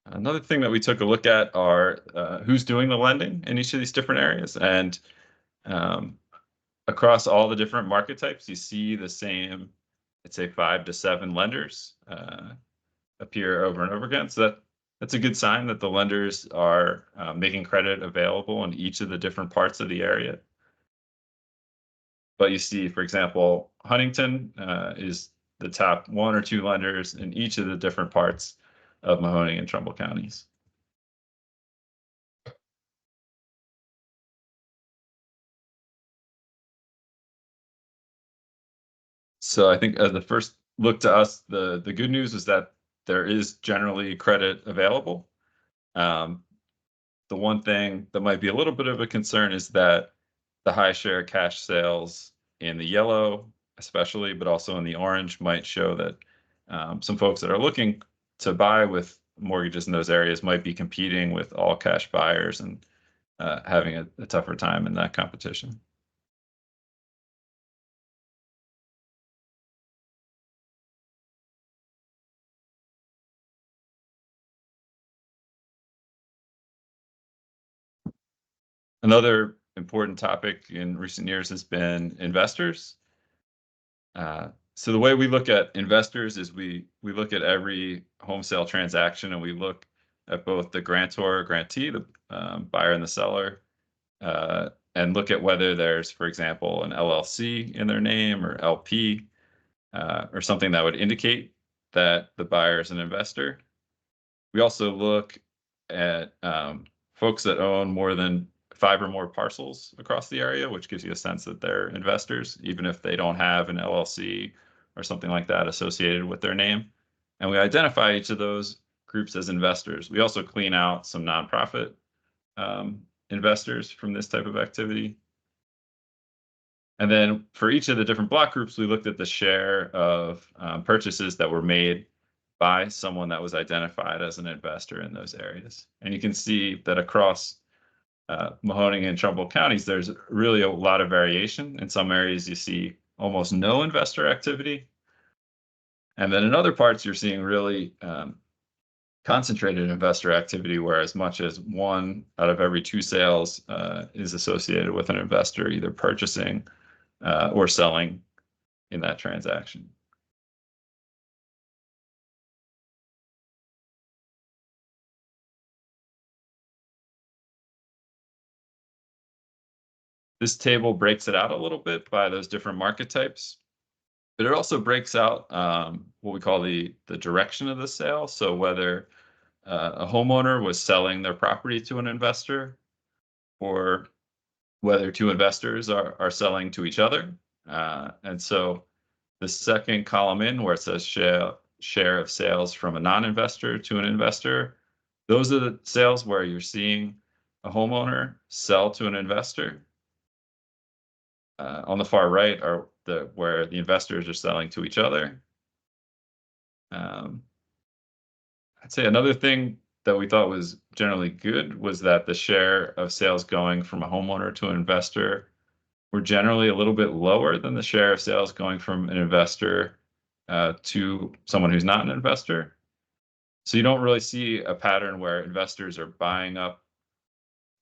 Another thing that we took a look at are who's doing the lending in each of these different areas. And across all the different market types, you see the same, I'd say 5 to 7 lenders appear over and over again. So that's a good sign that the lenders are making credit available in each of the different parts of the area. But you see, for example, Huntington is the top 1 or 2 lenders in each of the different parts of Mahoning and Trumbull counties. So I think as the first look to us, the good news is that there is generally credit available. The one thing that might be a little bit of a concern is that the high share cash sales in the yellow, especially, but also in the orange, might show that some folks that are looking to buy with mortgages in those areas might be competing with all cash buyers and having a tougher time in that competition. Another important topic in recent years has been investors. So the way we look at investors is we look at every home sale transaction, and we look at both the grantor or grantee, the buyer and the seller, and look at whether there's, for example, an LLC in their name or LP, or something that would indicate that the buyer is an investor. We also look at folks that own more than 5 or more parcels across the area, which gives you a sense that they're investors, even if they don't have an LLC or something like that associated with their name. And we identify each of those groups as investors. We also clean out some nonprofit investors from this type of activity. And then for each of the different block groups, we looked at the share of purchases that were made by someone that was identified as an investor in those areas. And you can see that across Mahoning and Trumbull counties, there's really a lot of variation. In some areas, you see almost no investor activity. And then in other parts, you're seeing really concentrated investor activity, where as much as 1 out of every 2 sales is associated with an investor either purchasing or selling in that transaction. This table breaks it out a little bit by those different market types, but it also breaks out what we call the direction of the sale. So whether a homeowner was selling their property to an investor, or whether 2 investors are selling to each other. And so the second column in, where it says share of sales from a non-investor to an investor, those are the sales where you're seeing a homeowner sell to an investor. On the far right are where the investors are selling to each other. I'd say another thing that we thought was generally good was that the share of sales going from a homeowner to an investor were generally a little bit lower than the share of sales going from an investor to someone who's not an investor. So you don't really see a pattern where investors are buying up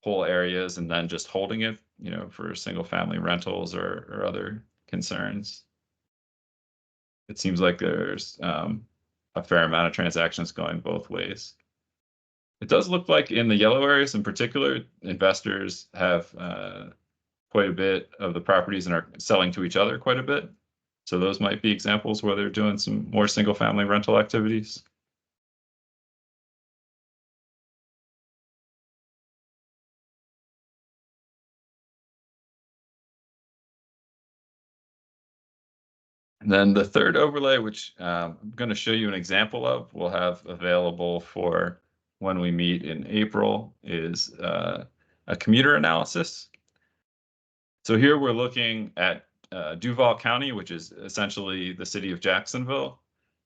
whole areas and then just holding it, for single family rentals or other concerns. It seems like there's a fair amount of transactions going both ways. It does look like in the yellow areas in particular, investors have quite a bit of the properties and are selling to each other quite a bit. So those might be examples where they're doing some more single family rental activities. And then the third overlay, which I'm going to show you an example of, we'll have available for when we meet in April, is a commuter analysis. So here we're looking at Duval County, which is essentially the city of Jacksonville.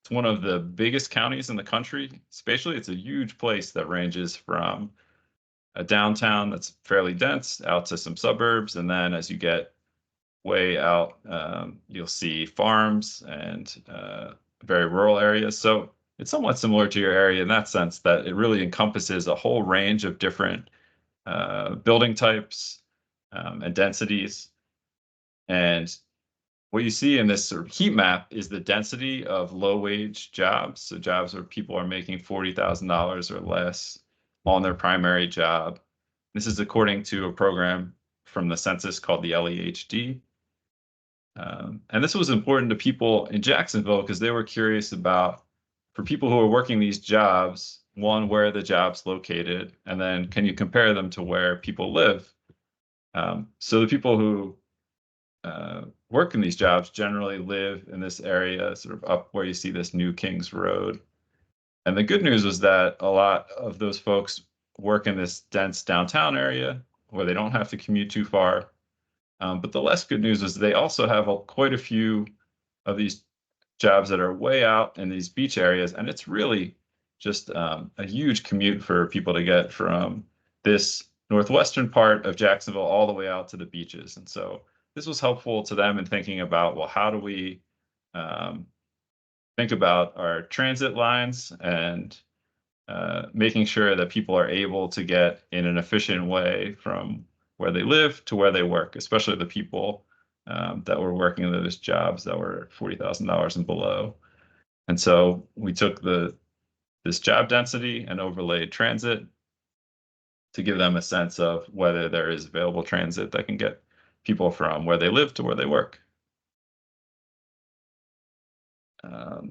It's one of the biggest counties in the country. Spatially, it's a huge place that ranges from a downtown that's fairly dense out to some suburbs. And then as you get way out, you'll see farms and very rural areas. So it's somewhat similar to your area in that sense, that it really encompasses a whole range of different building types and densities. And what you see in this sort of heat map is the density of low-wage jobs. So jobs where people are making $40,000 or less on their primary job. This is according to a program from the census called the LEHD. And this was important to people in Jacksonville because they were curious about, for people who are working these jobs, one, where are the jobs located, and then can you compare them to where people live? So the people who work in these jobs generally live in this area, sort of up where you see this New Kings Road. And the good news was that a lot of those folks work in this dense downtown area where they don't have to commute too far. But the less good news is they also have quite a few of these jobs that are way out in these beach areas. And it's really just a huge commute for people to get from this northwestern part of Jacksonville all the way out to the beaches. And so this was helpful to them in thinking about, well, how do we think about our transit lines and making sure that people are able to get in an efficient way from where they live to where they work, especially the people that were working in those jobs that were $40,000 and below. And so we took this job density and overlaid transit to give them a sense of whether there is available transit that can get people from where they live to where they work.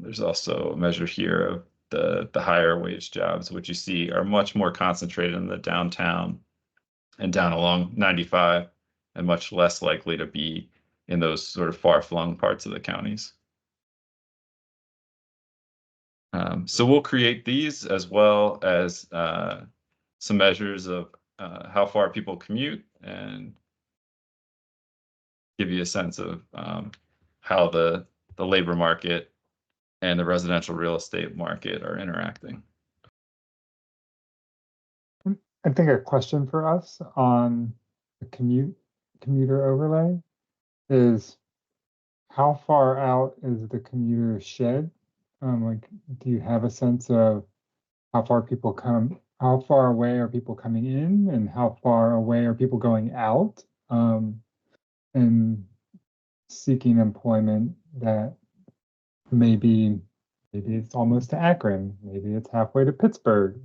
There's also a measure here of the higher wage jobs, which you see are much more concentrated in the downtown and down along 95, and much less likely to be in those sort of far-flung parts of the counties. So we'll create these as well as some measures of how far people commute and give you a sense of how the labor market and the residential real estate market are interacting. I think a question for us on the commuter overlay is how far out is the commuter shed? Like, do you have a sense of how far away are people coming in and how far away are people going out and seeking employment that maybe it's almost to Akron, maybe it's halfway to Pittsburgh.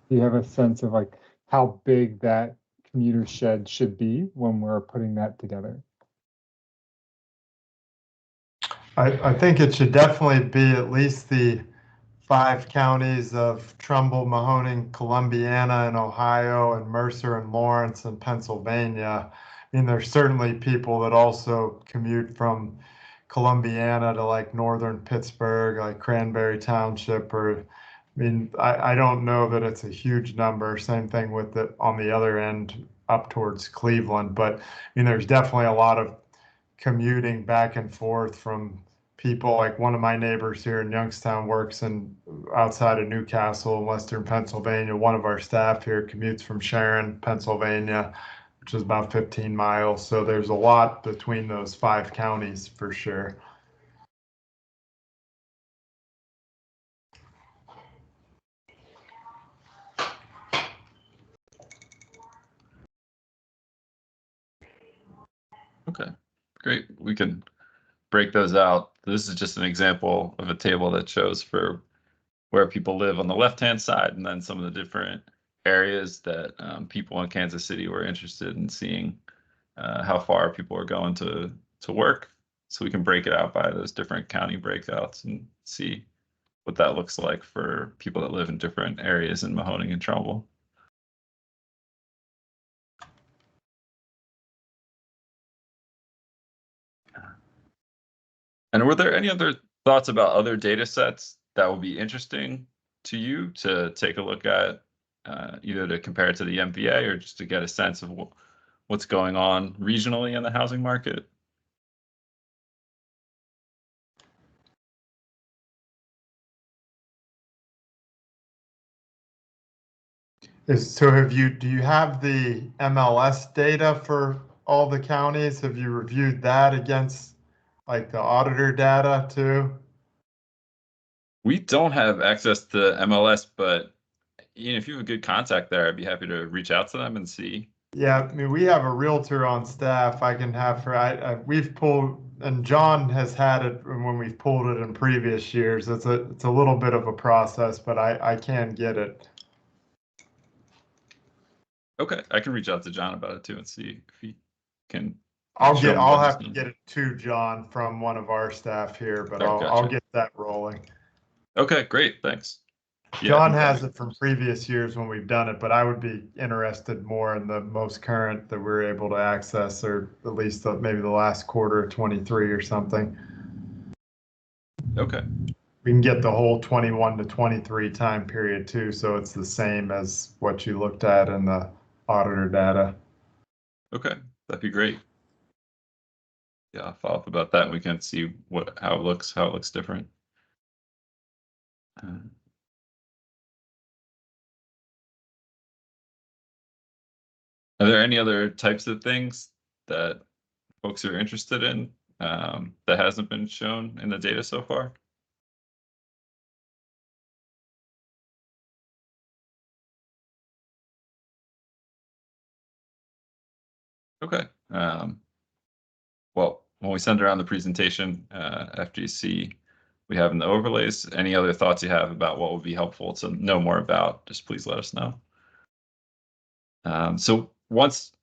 Do you have a sense of like how big that commuter shed should be when we're putting that together? I think it should definitely be at least the 5 counties of Trumbull, Mahoning, Columbiana, and Ohio, and Mercer and Lawrence and Pennsylvania. I mean, there's certainly people that also commute from Columbiana to like northern Pittsburgh, like Cranberry Township, or I mean, I don't know that it's a huge number. Same thing with it on the other end up towards Cleveland, but I mean, there's definitely a lot of commuting back and forth from people. Like one of my neighbors here in Youngstown works in outside of Newcastle in Western Pennsylvania. One of our staff here commutes from Sharon, Pennsylvania, which is about 15 miles. So there's a lot between those 5 counties for sure. Okay, great. We can break those out. This is just an example of a table that shows for where people live on the left-hand side, and then some of the different areas that people in Kansas City were interested in seeing how far people are going to work. So we can break it out by those different county breakouts and see what that looks like for people that live in different areas in Mahoning and Trumbull. And were there any other thoughts about other data sets that would be interesting to you to take a look at, either to compare it to the MVA or just to get a sense of what's going on regionally in the housing market? Do you have the MLS data for all the counties? Have you reviewed that against like the auditor data too? We don't have access to MLS, but if you have a good contact there, I'd be happy to reach out to them and see. Yeah, I mean, we have a realtor on staff. I can have her. We've pulled, and John has had it when we've pulled it in previous years. It's a little bit of a process, but I can get it. Okay, I can reach out to John about it too and see if he can. I'll show me have to get it to John from one of our staff here, but Oh, I'll gotcha. get that rolling. Okay, great, thanks. Yeah, John has it from previous years when we've done it, but I would be interested more in the most current that we're able to access, or at least maybe the last quarter of 23 or something. Okay. We can get the whole 21 to 23 time period too, so it's the same as what you looked at in the auditor data. Okay, that'd be great. Yeah, I'll follow up about that. We can see how it looks different. Are there any other types of things that folks are interested in that hasn't been shown in the data so far? Okay. Well, when we send around the presentation, FGC, we have in the overlays. Any other thoughts you have about what would be helpful to know more about, just please let us know. So once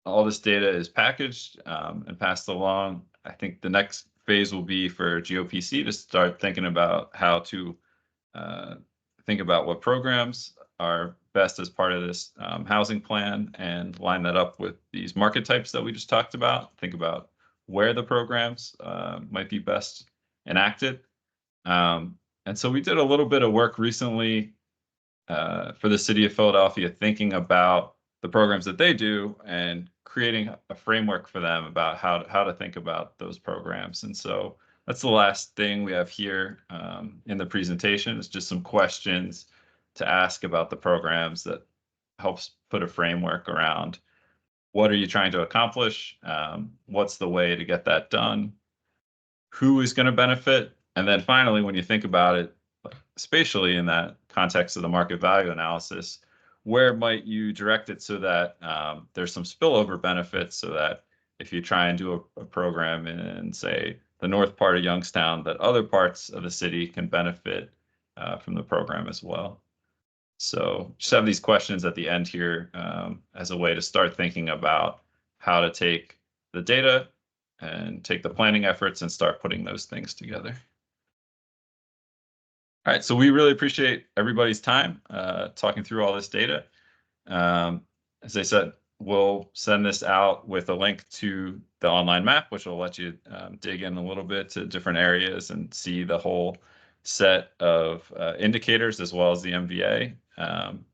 all this data is packaged and passed along, I think the next phase will be for GOPC to start thinking about how to think about what programs are best as part of this housing plan and line that up with these market types that we just talked about. Think about where the programs might be best enacted. And so we did a little bit of work recently for the city of Philadelphia, thinking about the programs that they do and creating a framework for them about how to think about those programs. And so that's the last thing we have here in the presentation. It's just some questions to ask about the programs that helps put a framework around what are you trying to accomplish, what's the way to get that done, who is going to benefit, and then finally, when you think about it spatially in that context of the market value analysis, where might you direct it so that there's some spillover benefits, so that if you try and do a program in, say, the north part of Youngstown, that other parts of the city can benefit from the program as well. So just have these questions at the end here as a way to start thinking about how to take the data and take the planning efforts and start putting those things together. All right, so we really appreciate everybody's time talking through all this data. As I said, we'll send this out with a link to the online map, which will let you dig in a little bit to different areas and see the whole set of indicators as well as the MVA. And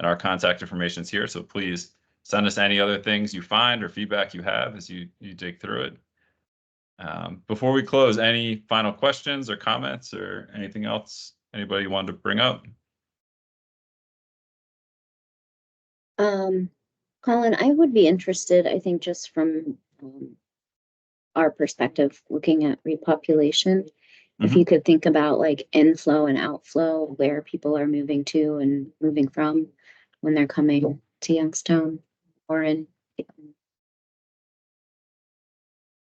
our contact information is here, so please send us any other things you find or feedback you have as you dig through it. Before we close, any final questions or comments or anything else anybody wanted to bring up? Colin, I would be interested, I think, just from our perspective, looking at repopulation, if you could think about like inflow and outflow, where people are moving to and moving from when they're coming to Youngstown or in.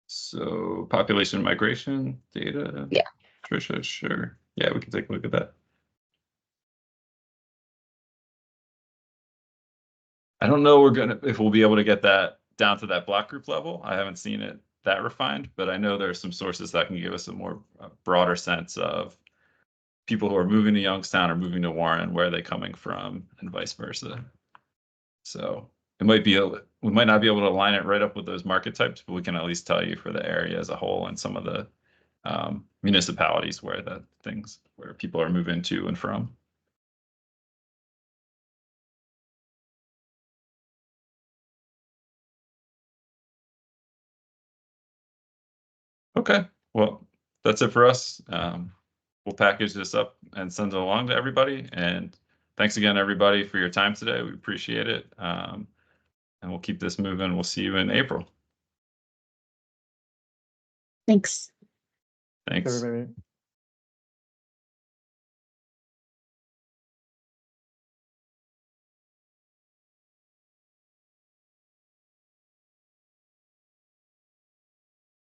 So population migration data. Yeah. Trisha, sure. Yeah, we can take a look at that. I don't know if we'll be able to get that down to that block group level. I haven't seen it that refined, but I know there's some sources that can give us a more broader sense of people who are moving to Youngstown or moving to Warren, where are they coming from, and vice versa. So it might be we might not be able to line it right up with those market types, but we can at least tell you for the area as a whole and some of the municipalities where people are moving to and from. Okay, well, that's it for us. We'll package this up and send it along to everybody. And thanks again, everybody, for your time today. We appreciate it. And we'll keep this moving. We'll see you in April. Thanks. Thanks. Everybody.